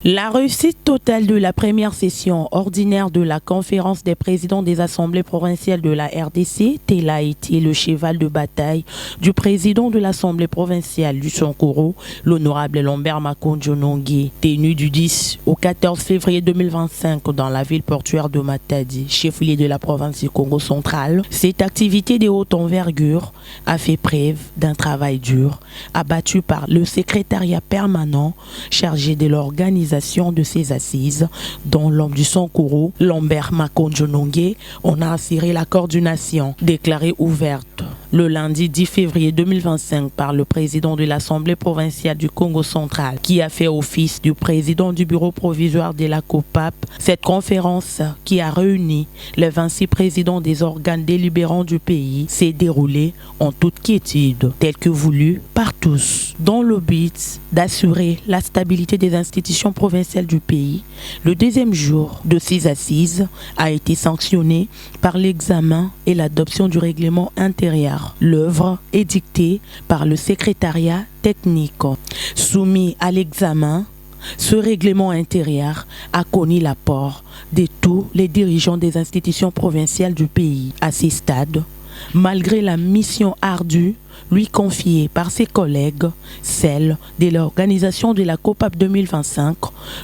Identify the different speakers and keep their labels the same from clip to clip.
Speaker 1: La réussite totale de la première session ordinaire de la conférence des présidents des assemblées provinciales de la RDC, tel a été le cheval de bataille du président de l'assemblée provinciale du Sankuru, l'honorable Lambert Makonjo Nongué, tenu du 10 au 14 février 2025 dans la ville portuaire de Matadi, chef-lieu de la province du Congo central. Cette activité de haute envergure a fait preuve d'un travail dur, abattu par le secrétariat permanent chargé de l'organisation de ces assises, dont l'homme du Sankuru, Lambert Makonjo Nongué, on a assuré la coordination, déclarée ouverte le lundi 10 février 2025 par le président de l'Assemblée provinciale du Congo central, qui a fait office du président du bureau provisoire de la COPAP. Cette conférence, qui a réuni les 26 présidents des organes délibérants du pays, s'est déroulée en toute quiétude, telle que voulue par tous, dans le but d'assurer la stabilité des institutions provinciales du pays. Le deuxième jour de ces assises a été sanctionné par l'examen et l'adoption du règlement intérieur. L'œuvre est dictée par le secrétariat technique. Soumis à l'examen, ce règlement intérieur a connu l'apport de tous les dirigeants des institutions provinciales du pays. À ce stade, malgré la mission ardue lui confiée par ses collègues, celle de l'organisation de la COPAP 2025,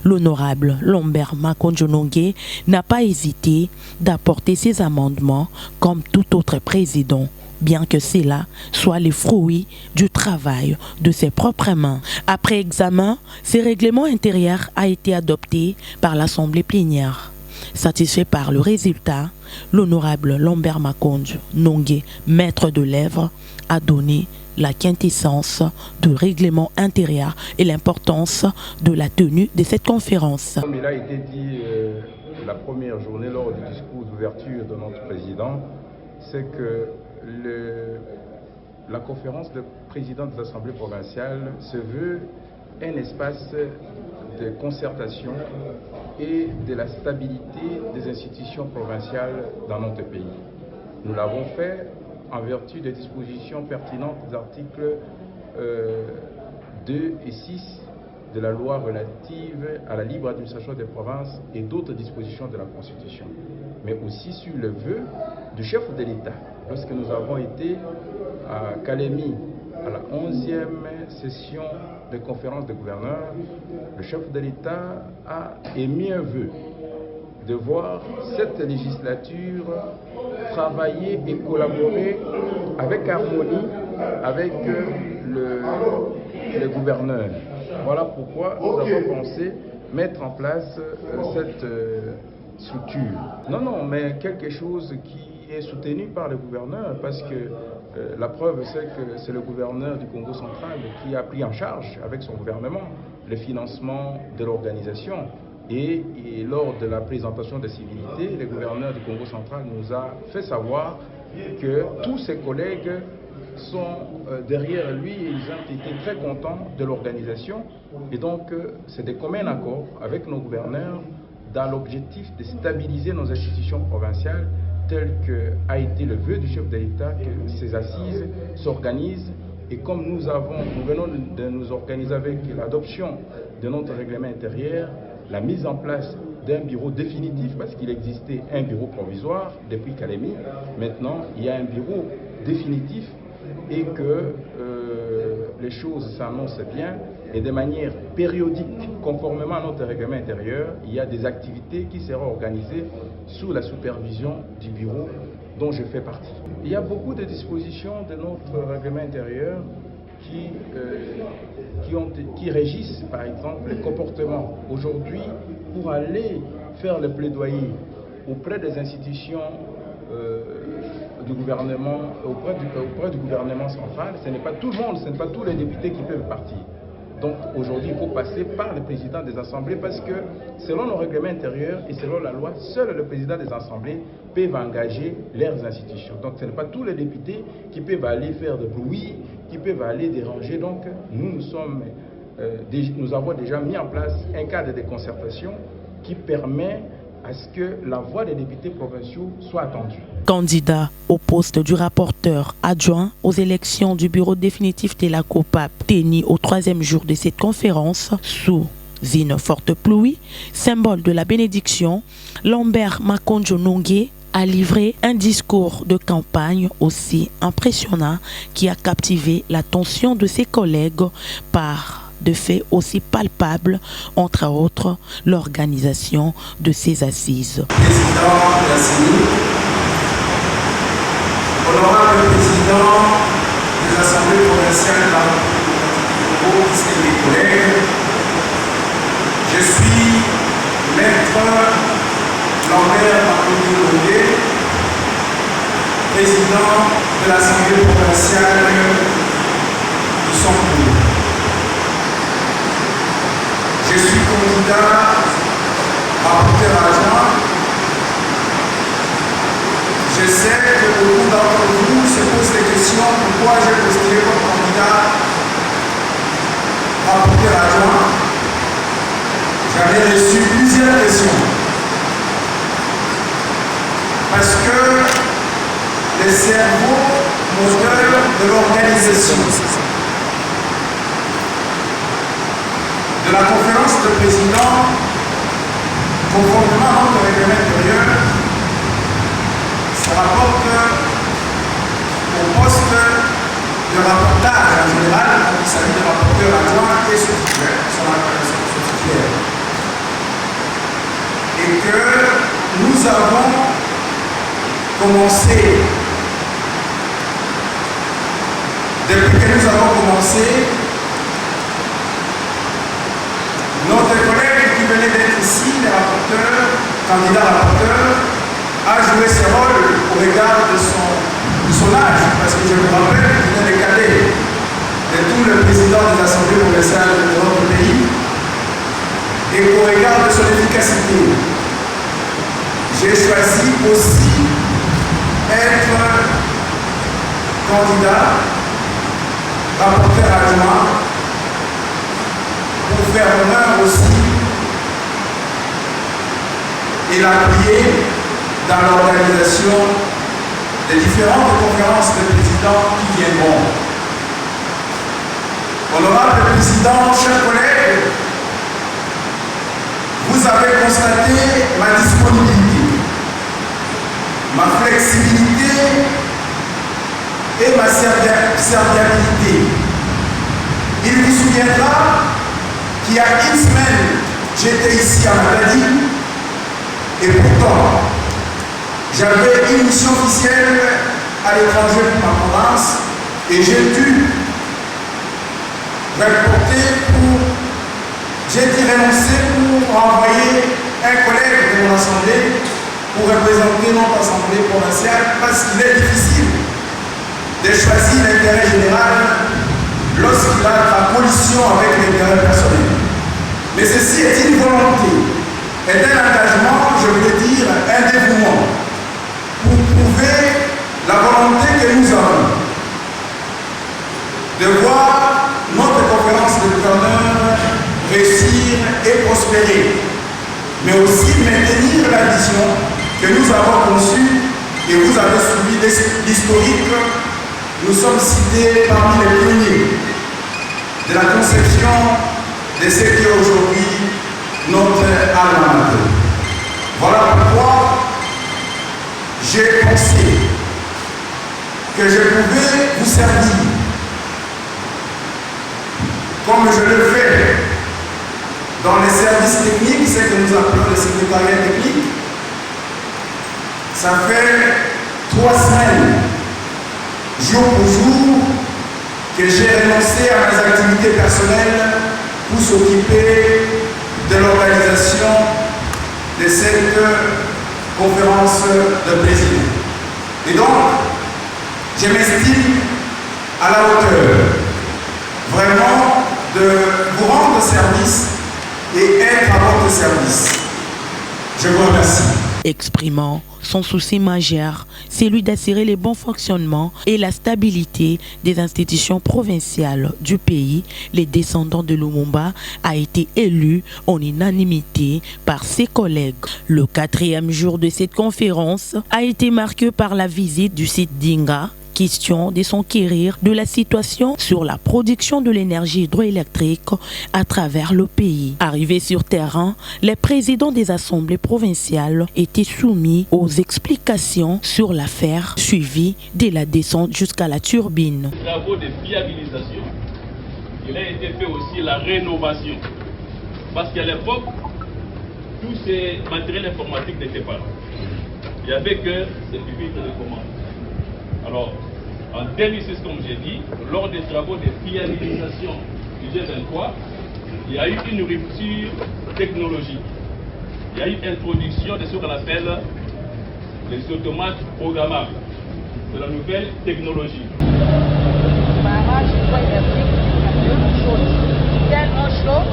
Speaker 1: l'honorable Lambert Makonjo Nongué n'a pas hésité d'apporter ses amendements comme tout autre président, bien que cela soit le fruit du travail de ses propres mains. Après examen, ce règlement intérieur a été adopté par l'Assemblée plénière. Satisfait par le résultat, l'honorable Lambert Makonjo Nongué, maître de l'œuvre, a donné la quintessence du règlement intérieur et l'importance de la tenue de cette conférence.
Speaker 2: Comme il a été dit la première journée lors du discours d'ouverture de notre président, c'est que la conférence de présidents des assemblées provinciales se veut un espace de concertation et de la stabilité des institutions provinciales dans notre pays. Nous l'avons fait en vertu des dispositions pertinentes des articles 2 et 6 de la loi relative à la libre administration des provinces et d'autres dispositions de la Constitution, mais aussi sur le vœu du chef de l'État. Lorsque nous avons été à Kalemi, à la 11e session de conférence de gouverneurs, le chef de l'État a émis un vœu de voir cette législature travailler et collaborer avec harmonie avec les gouverneurs. Voilà pourquoi nous avons pensé mettre en place cette structure. Non, mais quelque chose qui est soutenu par le gouverneur, parce que la preuve, c'est que c'est le gouverneur du Congo central qui a pris en charge avec son gouvernement le financement de l'organisation. Et lors de la présentation des civilités, le gouverneur du Congo central nous a fait savoir que tous ses collègues sont derrière lui et ils ont été très contents de l'organisation. Et donc, c'est de commun accord avec nos gouverneurs dans l'objectif de stabiliser nos institutions provinciales, tel qu'a été le vœu du chef de l'État, que ces assises s'organisent. Et comme nous venons de nous organiser avec l'adoption de notre règlement intérieur, la mise en place d'un bureau définitif, parce qu'il existait un bureau provisoire depuis Kalemi, maintenant il y a un bureau définitif et que les choses s'annoncent bien et de manière périodique, conformément à notre règlement intérieur, il y a des activités qui seront organisées sous la supervision du bureau dont je fais partie. Il y a beaucoup de dispositions de notre règlement intérieur qui régissent, par exemple, les comportements. Aujourd'hui, pour aller faire le plaidoyer auprès des institutions du gouvernement, auprès du gouvernement central, ce n'est pas tout le monde, ce n'est pas tous les députés qui peuvent partir. Donc aujourd'hui, il faut passer par le président des assemblées parce que selon nos règlements intérieurs et selon la loi, seul le président des assemblées peut engager leurs institutions. Donc ce n'est pas tous les députés qui peuvent aller faire de bruit, qui peuvent aller déranger. Donc nous avons déjà mis en place un cadre de concertation qui permet à ce que la voix des députés provinciaux soit attendue.
Speaker 1: Candidat au poste du rapporteur adjoint aux élections du bureau définitif de la COPAP, tenu au 3e jour de cette conférence, sous une forte pluie, symbole de la bénédiction, Lambert Makonjo Nongué a livré un discours de campagne aussi impressionnant qui a captivé l'attention de ses collègues par de faits aussi palpables, entre autres l'organisation de ces assises.
Speaker 3: Président de la CENI, honorable président des assemblées provinciales de la République du Congo, distingués collègues, je suis maître Lambert Makonjo Nongué, président de l'Assemblée provinciale du Centre. Je suis candidat rapporteur adjoint. Je sais que beaucoup d'entre vous se posent des questions pourquoi j'ai postulé comme candidat rapporteur adjoint. J'avais reçu plusieurs questions. Parce que les cerveaux moteurs de l'organisation de la conférence de présidents, conformément à notre règlement intérieur, ça rapporte au poste de rapportage en général, il s'agit de rapporteur adjoint et sous-titulaire, et que nous avons commencé, depuis que nous avons commencé, notre collègue qui venait d'être ici, le rapporteur, candidat rapporteur, a joué ce rôle au regard de son âge, parce que je me rappelle qu'il est le cadet de tout le président des assemblées provinciales de notre pays, et au regard de son efficacité, j'ai choisi aussi être candidat, rapporteur adjoint, pour faire honneur aussi et l'appuyer dans l'organisation des différentes conférences de présidents qui viendront. Honorable Président, chers collègues, vous avez constaté ma disponibilité, ma flexibilité et ma serviabilité. Il vous souviendra qu'il y a une semaine, j'étais ici à Matadi et pourtant, j'avais une mission officielle à l'étranger pour ma province et j'ai dû renoncer pour envoyer un collègue de mon assemblée pour représenter notre assemblée provinciale parce qu'il est difficile de choisir l'intérêt général lorsqu'il a la collision avec l'intérêt personnel. Mais ceci est une volonté, est un engagement, je voulais dire, un dévouement, pour prouver la volonté que nous avons de voir notre conférence de gouverneurs réussir et prospérer, mais aussi maintenir la vision que nous avons conçue et vous avez suivi l'historique. Nous sommes cités parmi les pionniers de la conception de ce qui est aujourd'hui notre alma mater. Voilà pourquoi j'ai pensé que je pouvais vous servir comme je le fais dans les services techniques, ce que nous appelons le secrétariat technique. Ça fait 3 semaines, jour pour jour, que j'ai renoncé à mes activités personnelles pour s'occuper de l'organisation de cette conférence de président. Et donc, je m'estime à la hauteur, vraiment, de vous rendre service et être à votre service. Je vous remercie.
Speaker 1: Exprimant son souci majeur, celui d'assurer le bon fonctionnement et la stabilité des institutions provinciales du pays, les descendants de Lumumba a été élu en unanimité par ses collègues. Le 4e jour de cette conférence a été marqué par la visite du site d'Inga, question de s'enquérir de la situation sur la production de l'énergie hydroélectrique à travers le pays. Arrivés sur terrain, les présidents des assemblées provinciales étaient soumis aux explications sur l'affaire, suivies de la descente jusqu'à la turbine.
Speaker 4: Travaux de fiabilisation. Il a été fait aussi la rénovation. Parce qu'à l'époque, tous ces matériels informatiques n'étaient pas là. Il n'y avait que ces pupitres de commande. Alors, en 2006, comme j'ai dit, lors des travaux de fiabilisation du G23, il y a eu une rupture technologique. Il y a eu introduction de ce qu'on appelle les automates programmables. C'est la nouvelle technologie.
Speaker 5: Barrage hydroélectrique, tellement chaud,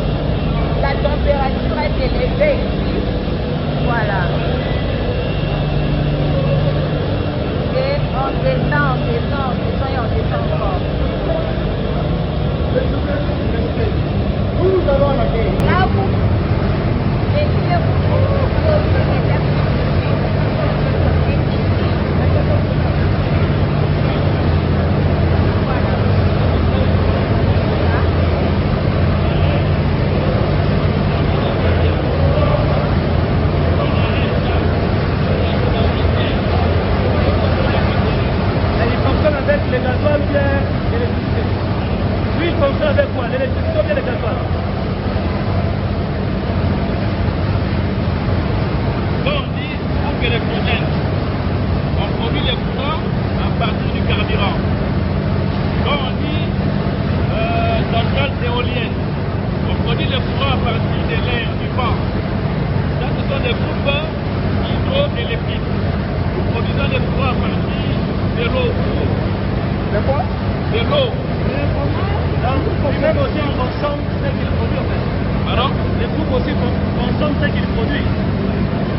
Speaker 5: la température est élevée ici. Voilà. Et on descend et on descend encore. Nous allons la guerre. Là, vous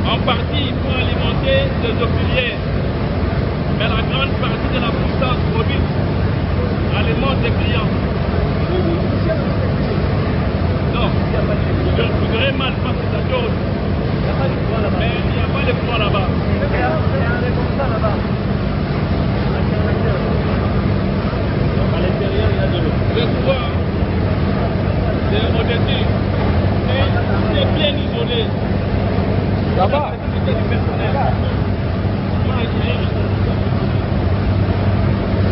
Speaker 4: en partie pour alimenter les auxiliaires, mais la grande partie de la puissance produite alimente les clients. Non, je voudrais mal parce que ça tourne. Mais il n'y a pas de courant là-bas. Il y a un responsable là-bas. Donc à l'intérieur, il y a de l'eau. Le courant, c'est au-dessus. Et c'est bien isolé. Là-bas, c'est du personnel.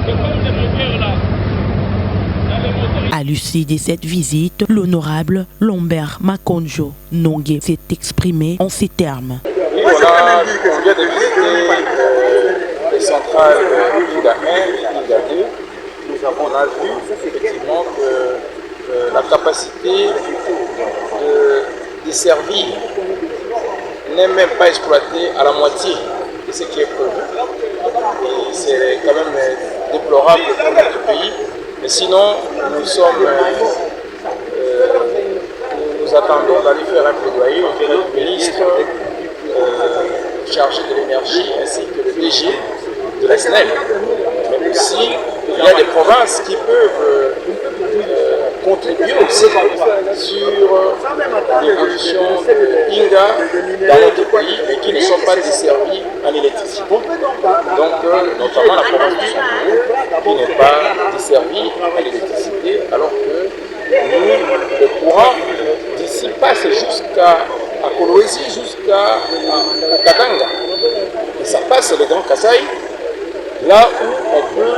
Speaker 4: C'est comme les moteurs là.
Speaker 1: À l'issue de cette visite, l'honorable Lombert Makonjo Nongue s'est exprimé en ces termes.
Speaker 6: Oui, on vient de visiter les centrales Inga 1 et Inga 2. On a vu effectivement que la capacité de desservir n'est même pas exploitée à la moitié de ce qui est prévu. Et c'est quand même déplorable pour notre pays. Mais sinon, nous attendons d'aller faire un plaidoyer auprès du ministre chargé de l'énergie ainsi que le DG de la SNEL. Mais aussi, il y a des provinces qui peuvent contribuer aussi sur l'évolution d'Inga dans notre pays et qui ne sont pas desservis en électricité. Donc, notamment la province du Songoro qui n'est pas desservie en électricité, alors que nous, le courant d'ici passe jusqu'à Kolwezi, jusqu'à Katanga. Et ça passe le Grand Kasaï, là où on peut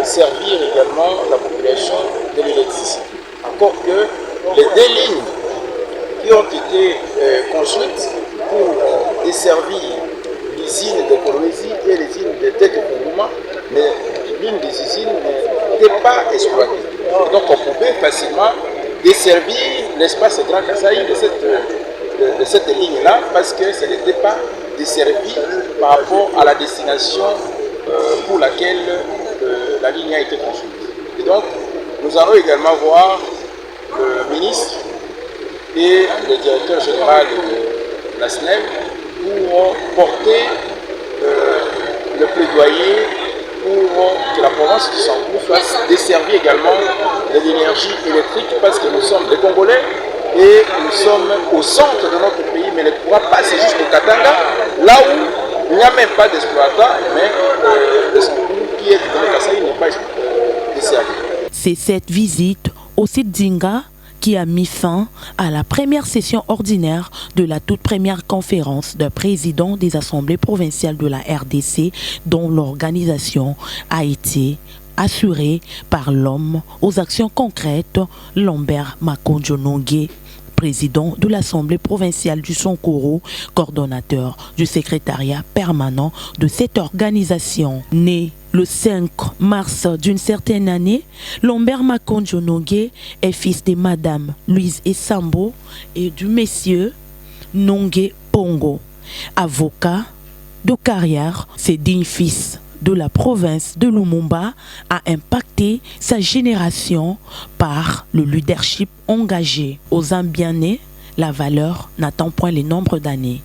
Speaker 6: servir également la population de l'électricité. Encore que les deux lignes qui ont été construites pour desservir l'usine de Kolwezi et l'usine de Tekekunguma, mais l'une des usines n'était pas exploitée. Et donc on pouvait facilement desservir l'espace Grand Kasaï de cette ligne-là parce que ce n'était pas desservi par rapport à la destination pour laquelle la ligne a été construite. Et donc, nous allons également voir le ministre et le directeur général de la SNEL pour porter le plaidoyer pour que la province du Songoro soit desservie également de l'énergie électrique parce que nous sommes des Congolais et nous sommes au centre de notre pays, mais ne pourra passer jusqu'au Katanga, là où Il n'y a même pas d'exploitant, mais le Sankourou qui est dans le Kasaï n'est pas desservi.
Speaker 1: C'est cette visite au site d'Inga qui a mis fin à la première session ordinaire de la toute première conférence de présidents des assemblées provinciales de la RDC, dont l'organisation a été assurée par l'homme aux actions concrètes, Lambert Makonjo-Nongué, président de l'Assemblée provinciale du Sankourou, coordonnateur du secrétariat permanent de cette organisation. Né le 5 mars d'une certaine année, Lambert Makonjo-Nongué est fils de Madame Louise Essambo et du monsieur Nongué Pongo. Avocat de carrière, ce digne fils de la province de Lumumba a impacté sa génération par le leadership engagé. Aux Zambianais, la valeur n'attend point les nombres d'années.